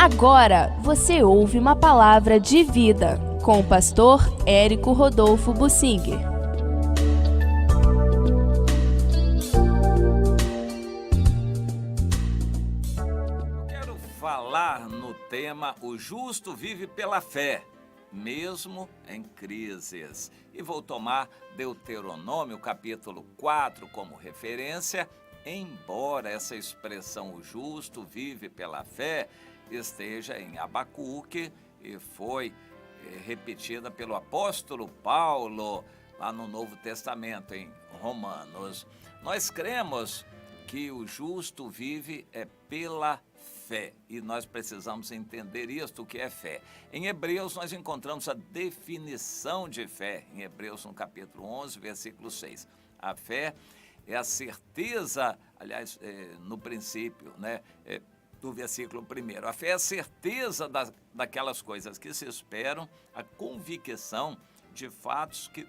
Agora você ouve uma palavra de vida com o pastor Érico Rodolfo Bussinger. Quero falar no tema O Justo Vive pela Fé, mesmo em crises. E vou tomar Deuteronômio capítulo 4 como referência, embora essa expressão o justo vive pela fé esteja em Abacuque e foi repetida pelo apóstolo Paulo lá no Novo Testamento, em Romanos. Nós cremos que o justo vive pela fé e nós precisamos entender isto, o que é fé. Em Hebreus nós encontramos a definição de fé, em Hebreus no capítulo 11, versículo 6. A fé é a certeza, aliás, no princípio, do versículo 1. A fé é a certeza daquelas coisas que se esperam, a convicção de fatos que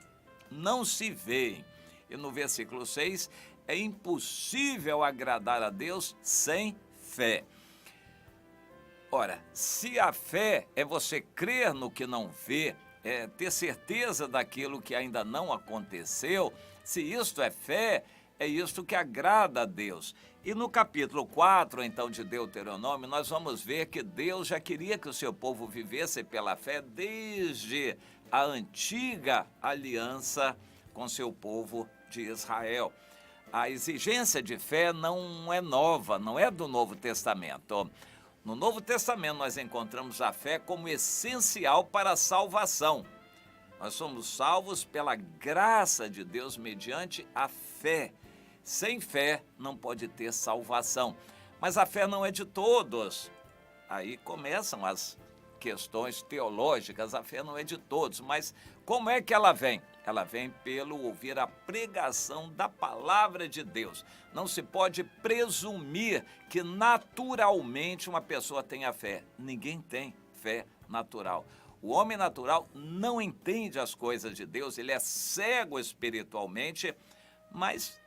não se veem. E no versículo 6, é impossível agradar a Deus sem fé. Ora, se a fé é você crer no que não vê, é ter certeza daquilo que ainda não aconteceu, se isto é fé, é isto que agrada a Deus. E no capítulo 4, então, de Deuteronômio, nós vamos ver que Deus já queria que o seu povo vivesse pela fé desde a antiga aliança com seu povo de Israel. A exigência de fé não é nova, não é do Novo Testamento. No Novo Testamento nós encontramos a fé como essencial para a salvação. Nós somos salvos pela graça de Deus mediante a fé. Sem fé não pode ter salvação. Mas a fé não é de todos. Aí começam as questões teológicas. A fé não é de todos. Mas como é que ela vem? Ela vem pelo ouvir a pregação da palavra de Deus. Não se pode presumir que naturalmente uma pessoa tenha fé. Ninguém tem fé natural. O homem natural não entende as coisas de Deus, ele é cego espiritualmente, mas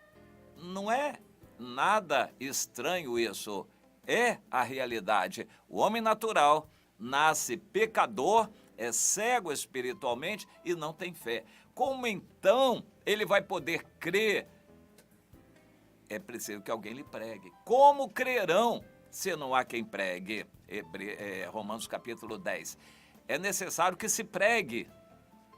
não é nada estranho isso, é a realidade. O homem natural nasce pecador, é cego espiritualmente e não tem fé. Como então ele vai poder crer? É preciso que alguém lhe pregue. Como crerão se não há quem pregue? Romanos capítulo 10. É necessário que se pregue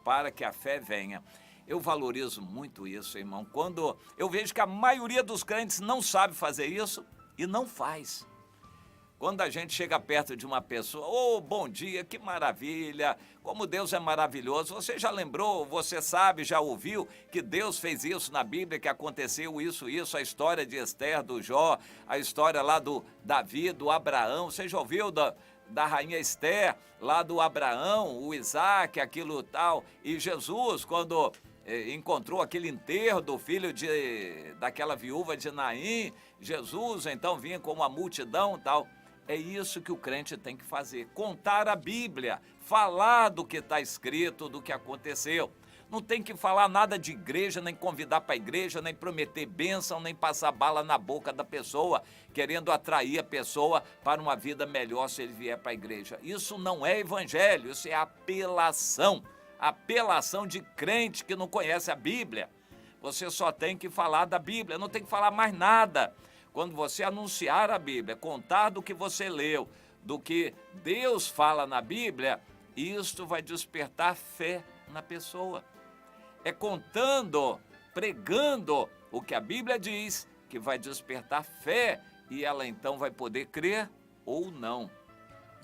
para que a fé venha. Eu valorizo muito isso, irmão, quando eu vejo que a maioria dos crentes não sabe fazer isso e não faz. Quando a gente chega perto de uma pessoa, bom dia, que maravilha, como Deus é maravilhoso. Você já lembrou, você sabe, já ouviu que Deus fez isso na Bíblia, que aconteceu isso, a história de Esther, do Jó, a história lá do Davi, do Abraão. Você já ouviu da rainha Esther, lá do Abraão, o Isaac, aquilo tal, e Jesus, quando encontrou aquele enterro do filho daquela viúva de Naim, Jesus então vinha com uma multidão tal. É isso que o crente tem que fazer, contar a Bíblia, falar do que está escrito, do que aconteceu. Não tem que falar nada de igreja, nem convidar para a igreja, nem prometer bênção, nem passar bala na boca da pessoa, querendo atrair a pessoa para uma vida melhor se ele vier para a igreja. Isso não é evangelho, isso é apelação. Apelação de crente que não conhece a Bíblia. Você só tem que falar da Bíblia, não tem que falar mais nada. Quando você anunciar a Bíblia, contar do que você leu, do que Deus fala na Bíblia, isto vai despertar fé na pessoa. É contando, pregando o que a Bíblia diz, que vai despertar fé e ela então vai poder crer ou não.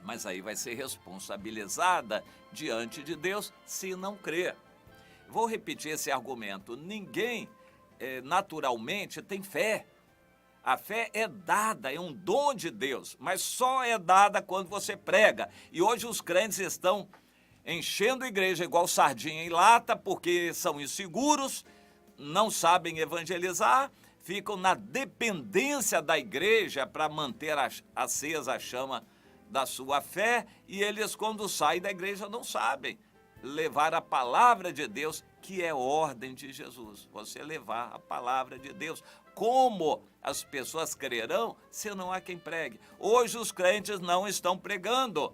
Mas aí vai ser responsabilizada diante de Deus se não crer. Vou repetir esse argumento. Ninguém naturalmente tem fé. A fé é dada, é um dom de Deus, mas só é dada quando você prega. E hoje os crentes estão enchendo a igreja igual sardinha em lata, porque são inseguros, não sabem evangelizar, ficam na dependência da igreja para manter acesa a chama da sua fé, e eles, quando saem da igreja, não sabem levar a palavra de Deus, que é ordem de Jesus. Você levar a palavra de Deus, como as pessoas crerão se não há quem pregue? Hoje os crentes não estão pregando.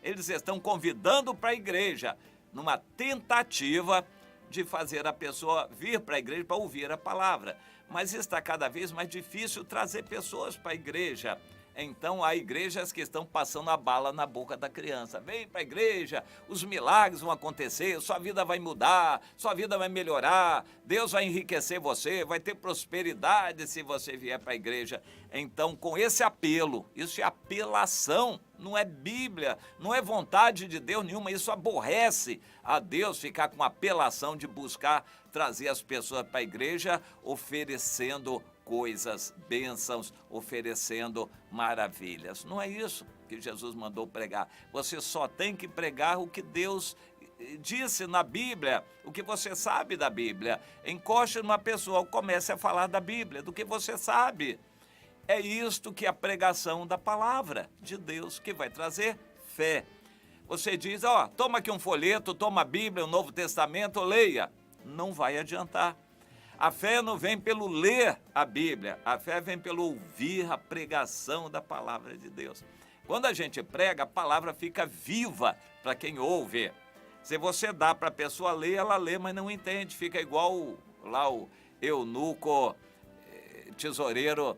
Eles estão convidando para a igreja, numa tentativa de fazer a pessoa vir para a igreja para ouvir a palavra. Mas está cada vez mais difícil trazer pessoas para a igreja. Então há igrejas que estão passando a bala na boca da criança. Vem para a igreja, os milagres vão acontecer, sua vida vai mudar, sua vida vai melhorar, Deus vai enriquecer você, vai ter prosperidade se você vier para a igreja. Então, com esse apelo, isso é apelação, não é Bíblia, não é vontade de Deus nenhuma, isso aborrece a Deus ficar com apelação de buscar trazer as pessoas para a igreja oferecendo coisas, bênçãos, oferecendo maravilhas. Não é isso que Jesus mandou pregar. Você só tem que pregar o que Deus disse na Bíblia, o que você sabe da Bíblia. Encoste numa pessoa, comece a falar da Bíblia, do que você sabe. É isto que é a pregação da palavra de Deus, que vai trazer fé. Você diz, toma aqui um folheto, toma a Bíblia, o Novo Testamento, leia. Não vai adiantar. A fé não vem pelo ler a Bíblia, a fé vem pelo ouvir a pregação da palavra de Deus. Quando a gente prega, a palavra fica viva para quem ouve. Se você dá para a pessoa ler, ela lê, mas não entende. Fica igual lá o eunuco tesoureiro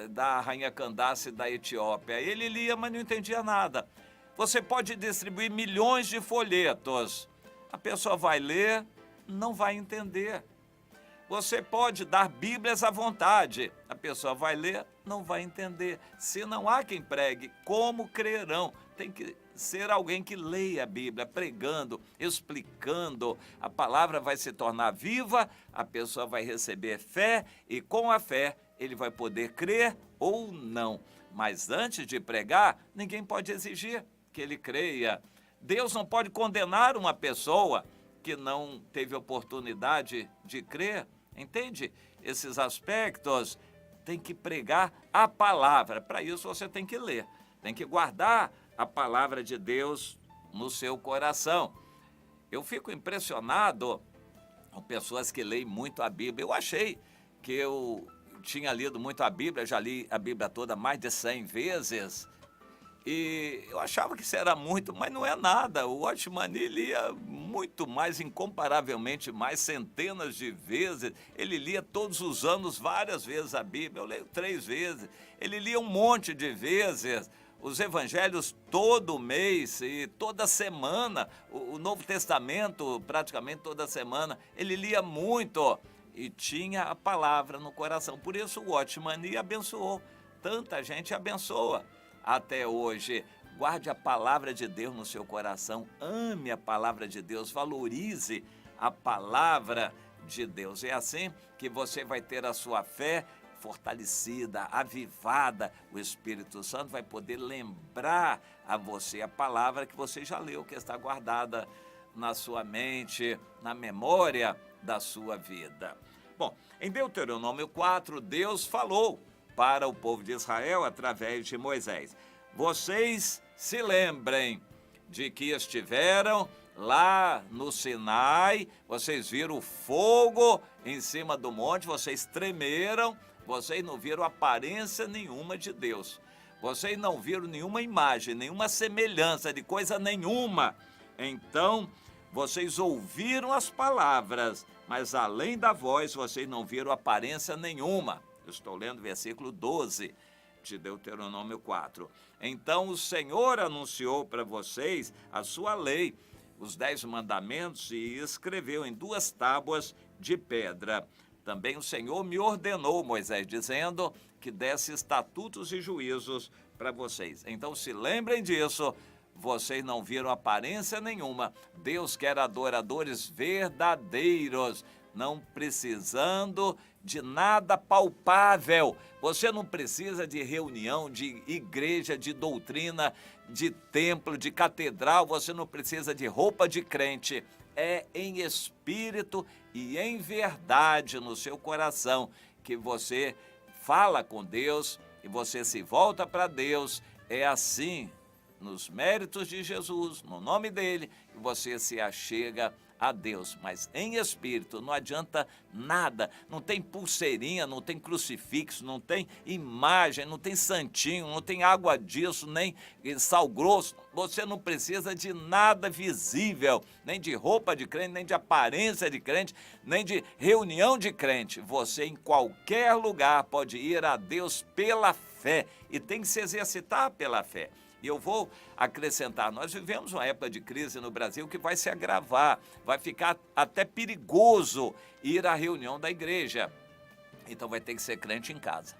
da rainha Candace da Etiópia. Ele lia, mas não entendia nada. Você pode distribuir milhões de folhetos. A pessoa vai ler, não vai entender. Você pode dar Bíblias à vontade. A pessoa vai ler, não vai entender. Se não há quem pregue, como crerão? Tem que ser alguém que leia a Bíblia, pregando, explicando. A palavra vai se tornar viva, a pessoa vai receber fé e com a fé ele vai poder crer ou não. Mas antes de pregar, ninguém pode exigir que ele creia. Deus não pode condenar uma pessoa que não teve oportunidade de crer. Entende? Esses aspectos, tem que pregar a palavra. Para isso você tem que ler, tem que guardar a palavra de Deus no seu coração. Eu fico impressionado com pessoas que leem muito a Bíblia. Eu achei que eu tinha lido muito a Bíblia, já li a Bíblia toda mais de 100 vezes. E eu achava que isso era muito, mas não é nada. O Watchman Nee lia muito mais, incomparavelmente mais, centenas de vezes. Ele lia todos os anos, várias vezes a Bíblia. Eu leio 3 vezes. Ele lia um monte de vezes. Os evangelhos todo mês e toda semana. O Novo Testamento praticamente toda semana. Ele lia muito e tinha a palavra no coração. Por isso o Watchman Nee abençoou. Tanta gente abençoa até hoje. Guarde a palavra de Deus no seu coração, ame a palavra de Deus, valorize a palavra de Deus. É assim que você vai ter a sua fé fortalecida, avivada. O Espírito Santo vai poder lembrar a você a palavra que você já leu, que está guardada na sua mente, na memória da sua vida. Bom, em Deuteronômio 4, Deus falou para o povo de Israel através de Moisés. Vocês se lembrem de que estiveram lá no Sinai, vocês viram o fogo em cima do monte, vocês tremeram, vocês não viram aparência nenhuma de Deus. Vocês não viram nenhuma imagem, nenhuma semelhança de coisa nenhuma. Então, vocês ouviram as palavras, mas além da voz, vocês não viram aparência nenhuma. Eu estou lendo o versículo 12 de Deuteronômio 4. Então o Senhor anunciou para vocês a sua lei, os 10 mandamentos, e escreveu em 2 tábuas de pedra. Também o Senhor me ordenou, Moisés, dizendo que desse estatutos e juízos para vocês. Então se lembrem disso, vocês não viram aparência nenhuma. Deus quer adoradores verdadeiros, não precisando de nada palpável. Você não precisa de reunião, de igreja, de doutrina, de templo, de catedral. Você não precisa de roupa de crente. É em espírito e em verdade no seu coração que você fala com Deus e você se volta para Deus. É assim, nos méritos de Jesus, no nome dele, que você se achega a Deus, mas em espírito. Não adianta nada, não tem pulseirinha, não tem crucifixo, não tem imagem, não tem santinho, não tem água disso, nem sal grosso. Você não precisa de nada visível, nem de roupa de crente, nem de aparência de crente, nem de reunião de crente. Você em qualquer lugar pode ir a Deus pela fé e tem que se exercitar pela fé. E eu vou acrescentar, nós vivemos uma época de crise no Brasil que vai se agravar, vai ficar até perigoso ir à reunião da igreja. Então vai ter que ser crente em casa,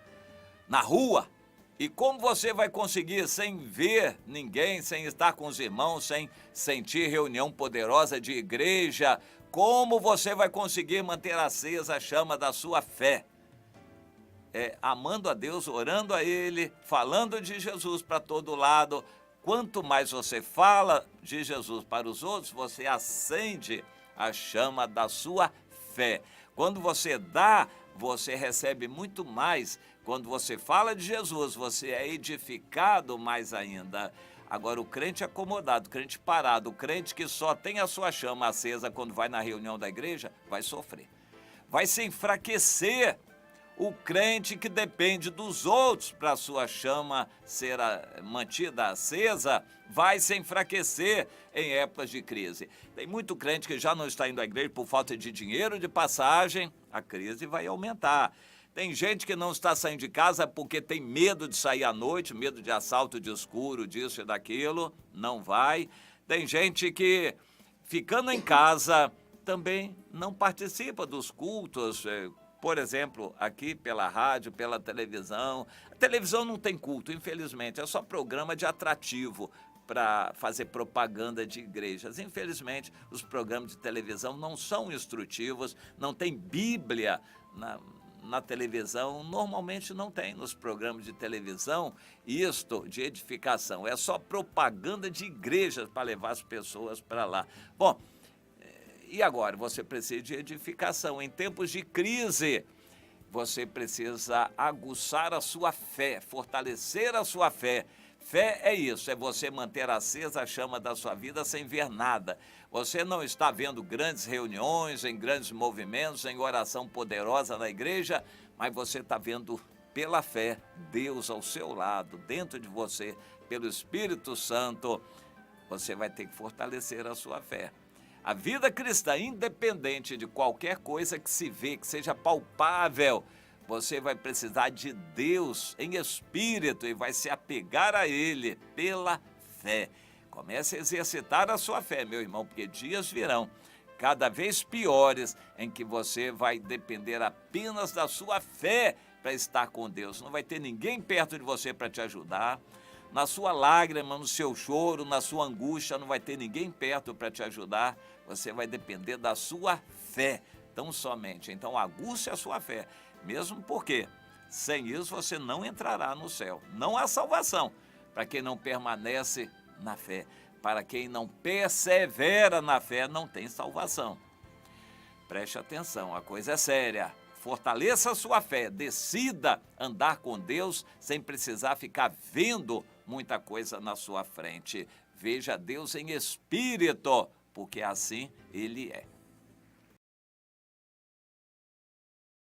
na rua. E como você vai conseguir sem ver ninguém, sem estar com os irmãos, sem sentir reunião poderosa de igreja? Como você vai conseguir manter acesa a chama da sua fé? Amando a Deus, orando a Ele, falando de Jesus para todo lado. Quanto mais você fala de Jesus para os outros, você acende a chama da sua fé. Quando você dá, você recebe muito mais. Quando você fala de Jesus, você é edificado mais ainda. Agora, o crente acomodado, o crente parado, o crente que só tem a sua chama acesa quando vai na reunião da igreja, vai sofrer. Vai se enfraquecer. O crente que depende dos outros para a sua chama ser mantida acesa, vai se enfraquecer em épocas de crise. Tem muito crente que já não está indo à igreja por falta de dinheiro de passagem, a crise vai aumentar. Tem gente que não está saindo de casa porque tem medo de sair à noite, medo de assalto de escuro, disso e daquilo, não vai. Tem gente que, ficando em casa, também não participa dos cultos, por exemplo, aqui pela rádio, pela televisão. A televisão não tem culto, infelizmente, é só programa de atrativo para fazer propaganda de igrejas. Infelizmente, os programas de televisão não são instrutivos, não tem Bíblia na televisão, normalmente não tem nos programas de televisão isto de edificação, é só propaganda de igrejas para levar as pessoas para lá. Bom, e agora? Você precisa de edificação. Em tempos de crise, você precisa aguçar a sua fé, fortalecer a sua fé. Fé é isso, é você manter acesa a chama da sua vida sem ver nada. Você não está vendo grandes reuniões, em grandes movimentos, em oração poderosa na igreja, mas você está vendo pela fé Deus ao seu lado, dentro de você, pelo Espírito Santo. Você vai ter que fortalecer a sua fé. A vida cristã, independente de qualquer coisa que se vê, que seja palpável, você vai precisar de Deus em espírito e vai se apegar a Ele pela fé. Comece a exercitar a sua fé, meu irmão, porque dias virão cada vez piores em que você vai depender apenas da sua fé para estar com Deus. Não vai ter ninguém perto de você para te ajudar. Na sua lágrima, no seu choro, na sua angústia, não vai ter ninguém perto para te ajudar. Você vai depender da sua fé, tão somente. Então, aguce a sua fé, mesmo porque sem isso você não entrará no céu. Não há salvação para quem não permanece na fé. Para quem não persevera na fé, não tem salvação. Preste atenção, a coisa é séria. Fortaleça a sua fé, decida andar com Deus sem precisar ficar vendo muita coisa na sua frente. Veja Deus em espírito, porque assim Ele é.